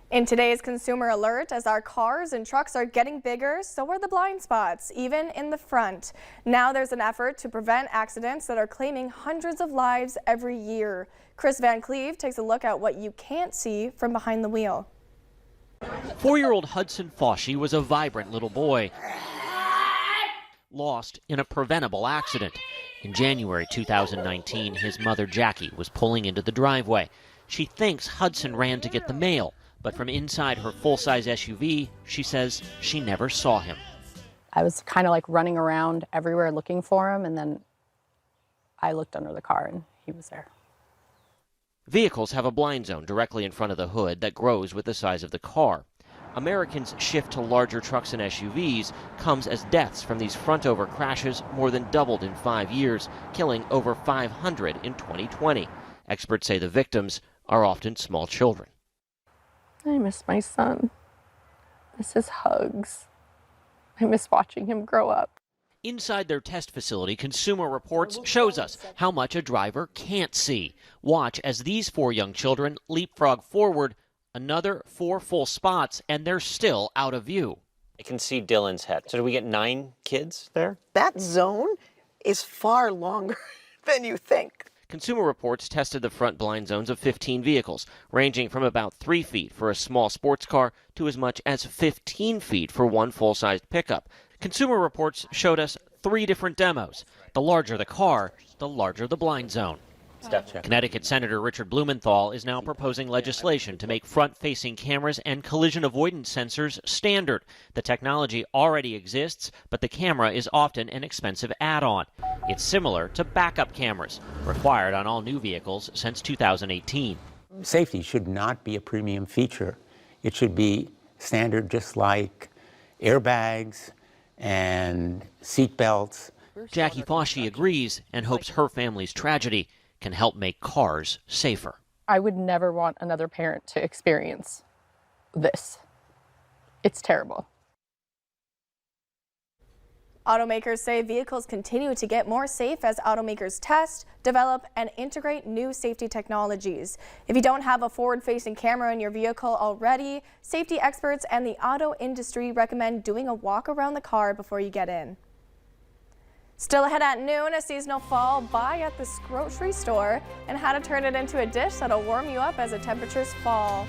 In today's Consumer Alert, as our cars and trucks are getting bigger, so are the blind spots, even in the front. Now there's an effort to prevent accidents that are claiming hundreds of lives every year. Chris Van Cleve takes a look at what you can't see from behind the wheel. 4-year-old Hudson Foshee was a vibrant little boy, lost in a preventable accident. In January 2019, his mother Jackie was pulling into the driveway. She thinks Hudson ran to get the mail, but from inside her full-size SUV, she says she never saw him. I was kind of like running around everywhere looking for him, and then I looked under the car and he was there. Vehicles have a blind zone directly in front of the hood that grows with the size of the car. Americans' shift to larger trucks and SUVs comes as deaths from these front-over crashes more than doubled in 5 years, killing over 500 in 2020. Experts say the victims are often small children. I miss my son. I miss his hugs. I miss watching him grow up. Inside their test facility, Consumer Reports shows us how much a driver can't see. Watch as these 4 young children leapfrog forward another 4 full spots, and they're still out of view. I can see Dylan's head. So do we get 9 kids there? That zone is far longer than you think. Consumer Reports tested the front blind zones of 15 vehicles, ranging from about 3 feet for a small sports car to as much as 15 feet for one full-sized pickup. Consumer Reports showed us 3 different demos. The larger the car, the larger the blind zone. Connecticut Senator Richard Blumenthal is now proposing legislation to make front-facing cameras and collision avoidance sensors standard. The technology already exists, but the camera is often an expensive add-on. It's similar to backup cameras, required on all new vehicles since 2018. Safety should not be a premium feature. It should be standard, just like airbags and seat belts. Jackie Foshee agrees and hopes her family's tragedy can help make cars safer. I would never want another parent to experience this. It's terrible. Automakers say vehicles continue to get more safe as automakers test, develop, and integrate new safety technologies. If you don't have a forward-facing camera in your vehicle already, safety experts and the auto industry recommend doing a walk around the car before you get in. Still ahead at noon, a seasonal fall buy at the grocery store and how to turn it into a dish that'll warm you up as the temperatures fall.